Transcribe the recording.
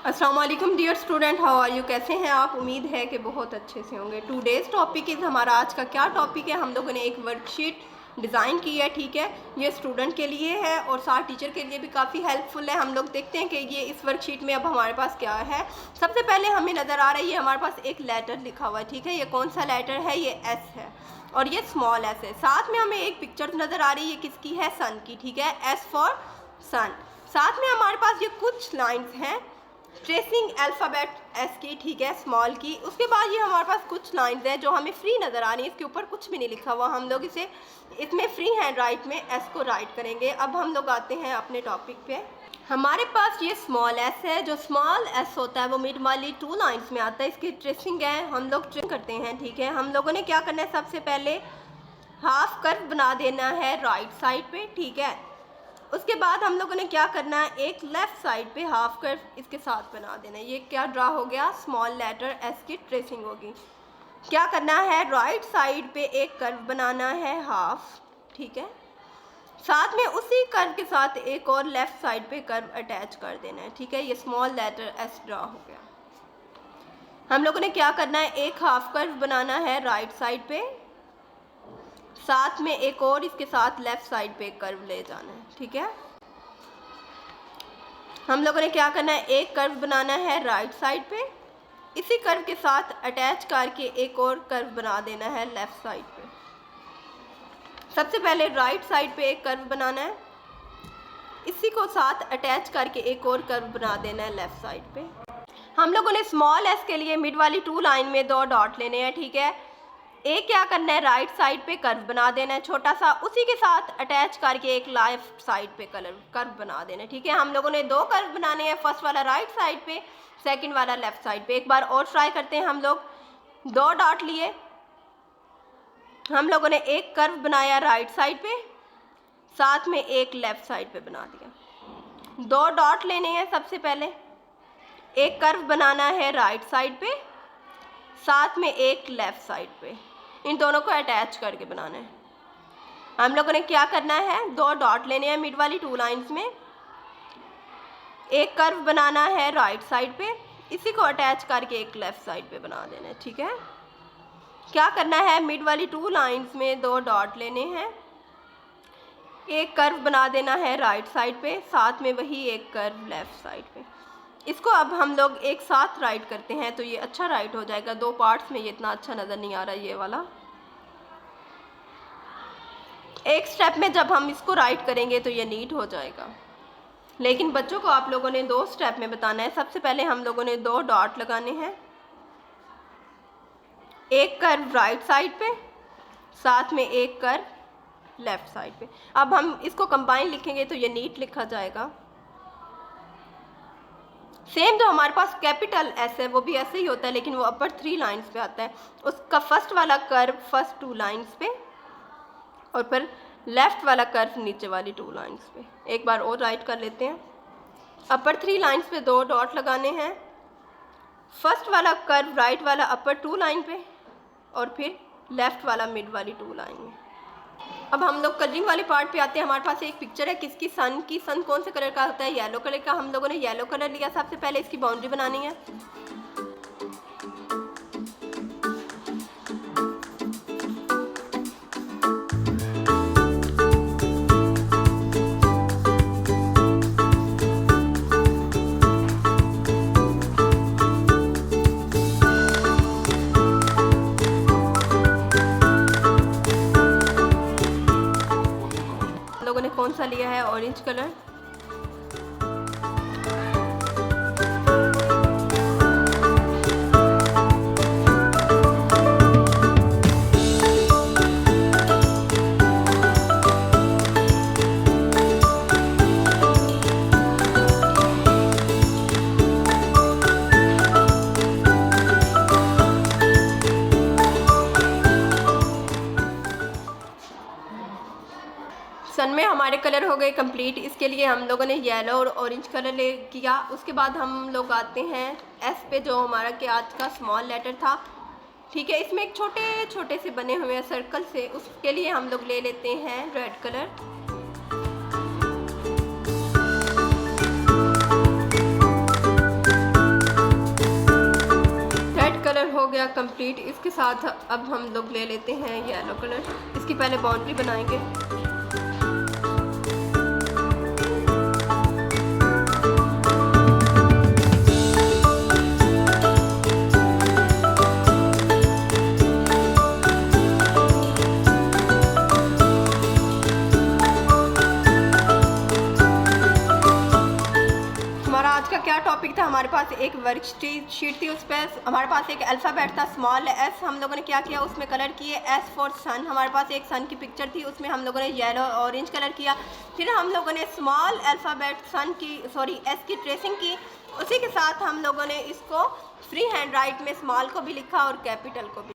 अस्सलाम वालेकुम dear student, how are you? कैसे हैं आप? उम्मीद है कि बहुत अच्छे से होंगे। टुडेज़ टॉपिक इज़, हमारा आज का क्या टॉपिक है? हम लोगों ने एक वर्कशीट डिज़ाइन की है, ठीक है। ये स्टूडेंट के लिए है और साथ टीचर के लिए भी काफ़ी हेल्पफुल है। हम लोग देखते हैं कि ये इस वर्कशीट में अब हमारे पास क्या है। सबसे पहले हमें नज़र आ रही है हमारे पास एक लेटर लिखा हुआ है, ठीक है। ये कौन सा लेटर है? ये एस है और ये स्मॉल एस है। साथ में हमें एक पिक्चर नज़र आ रही है, किसकी है? सन की, ठीक है। एस फॉर सन। साथ में हमारे पास ये कुछ लाइन्स हैं ट्रेसिंग अल्फ़ाबेट एस की, ठीक है, स्मॉल की। उसके बाद ये हमारे पास कुछ लाइंस हैं जो हमें फ्री नज़र आ रही है, इसके ऊपर कुछ भी नहीं लिखा हुआ। हम लोग इसमें फ्री हैंड राइट में एस को राइट करेंगे। अब हम लोग आते हैं अपने टॉपिक पे। हमारे पास ये स्मॉल एस है। जो स्मॉल एस होता है वो मिड वाली 2 लाइन्स में आता है। इसकी ट्रेसिंग है, हम लोग ट्रेसिंग करते हैं, ठीक है। हम लोगों ने क्या करना है, सबसे पहले हाफ कर्व बना देना है राइट साइड पे, ठीक है। उसके बाद हम लोगों ने क्या करना है, एक लेफ़्ट साइड पे हाफ कर्व इसके साथ बना देना है। ये क्या ड्रा हो गया? स्मॉल लेटर एस की ट्रेसिंग होगी। क्या करना है, राइट साइड पे एक कर्व बनाना है हाफ, ठीक है। साथ में उसी कर्व के साथ एक और लेफ़्ट साइड पे कर्व अटैच कर देना है, ठीक है। ये स्मॉल लेटर एस ड्रा हो गया। हम लोगों ने क्या करना है, एक हाफ कर्व बनाना है राइट साइड पे, साथ में एक और इसके साथ लेफ़्ट साइड पे कर्व ले जाना है, ठीक है। हम लोगों ने क्या करना है, एक कर्व बनाना है राइट साइड पे, इसी कर्व के साथ अटैच करके एक और कर्व बना देना है लेफ़्ट साइड पे। सबसे पहले राइट साइड पे एक कर्व बनाना है, इसी को साथ अटैच करके एक और कर्व बना देना है लेफ़्ट साइड पे। हम लोगों ने स्मॉल एस के लिए मिड वाली 2 लाइन में 2 डॉट लेने हैं, ठीक है। एक क्या करना है, राइट साइड पे कर्व बना देना है छोटा सा, उसी के साथ अटैच करके एक लेफ्ट साइड पे कर्व बना देना है, ठीक है। हम लोगों ने 2 कर्व बनाने हैं, फर्स्ट वाला राइट साइड पे, सेकंड वाला लेफ्ट साइड पे। एक बार और ट्राई करते हैं। हम लोग 2 डॉट लिए, हम लोगों ने एक कर्व बनाया राइट साइड पे, साथ में एक लेफ्ट साइड पे बना दिया। 2 डॉट लेने हैं, सबसे पहले एक कर्व बनाना है राइट साइड पे, साथ में एक लेफ्ट साइड पे, इन दोनों को अटैच करके बनाना है। हम लोगों ने क्या करना है, 2 डॉट लेने हैं मिड वाली 2 लाइंस में, एक कर्व बनाना है राइट साइड पे, इसी को अटैच करके एक लेफ्ट साइड पे बना देना है, ठीक है। क्या करना है, मिड वाली 2 लाइंस में 2 डॉट लेने हैं, एक कर्व बना देना है राइट साइड पे, साथ में वही एक कर्व लेफ्ट साइड पे। इसको अब हम लोग एक साथ राइट करते हैं तो ये अच्छा राइट हो जाएगा। 2 पार्ट्स में ये इतना अच्छा नज़र नहीं आ रहा ये वाला। एक स्टेप में जब हम इसको राइट करेंगे तो ये नीट हो जाएगा, लेकिन बच्चों को आप लोगों ने 2 स्टेप में बताना है। सबसे पहले हम लोगों ने 2 डॉट लगाने हैं, एक कर्व राइट साइड पे, साथ में एक कर्व लेफ्ट साइड पे। अब हम इसको कंबाइन लिखेंगे तो ये नीट लिखा जाएगा। सेम जो हमारे पास कैपिटल एस है वो भी ऐसे ही होता है, लेकिन वो अपर 3 लाइंस पे आता है। उसका फर्स्ट वाला कर्व फर्स्ट 2 लाइंस पे और फिर लेफ्ट वाला कर्व नीचे वाली 2 लाइंस पे। एक बार और राइट कर लेते हैं। अपर 3 लाइंस पे 2 डॉट लगाने हैं, फर्स्ट वाला कर्व राइट वाला अपर 2 लाइन पे और फिर लेफ्ट वाला मिड वाली 2 लाइन में। अब हम लोग कलरिंग वाले पार्ट पे आते हैं। हमारे पास एक पिक्चर है किसकी, सन की। सन कौन से कलर का होता है? येलो कलर का। हम लोगों ने येलो कलर लिया। सबसे पहले इसकी बाउंड्री बनानी है। लोगों ने कौन सा लिया है? Orange colour. सन में हमारे कलर हो गए कंप्लीट। इसके लिए हम लोगों ने येलो और ऑरेंज कलर ले किया। उसके बाद हम लोग आते हैं एस पे, जो हमारा कि आज का स्मॉल लेटर था, ठीक है। इसमें एक छोटे छोटे से बने हुए हैं सर्कल से, उसके लिए हम लोग ले लेते हैं रेड कलर। कंप्लीट। इसके साथ अब हम लोग ले लेते हैं येलो कलर। इसकी पहले बाउंड्री बनाएंगे। हमारा आज का क्या टॉपिक था, हमारे पास एक वर्कशीट थी, उस पर हमारे पास एक अल्फ़ाबेट था स्मॉल एस। हम लोगों ने क्या किया, उसमें कलर किए एस फॉर सन। हमारे पास एक सन की पिक्चर थी, उसमें हम लोगों ने येलो ऑरेंज कलर किया। फिर हम लोगों ने स्मॉल अल्फ़ाबेट सन की एस की ट्रेसिंग की। उसी के साथ हम लोगों ने इसको फ्री हैंड राइट में स्मॉल को भी लिखा और कैपिटल को भी।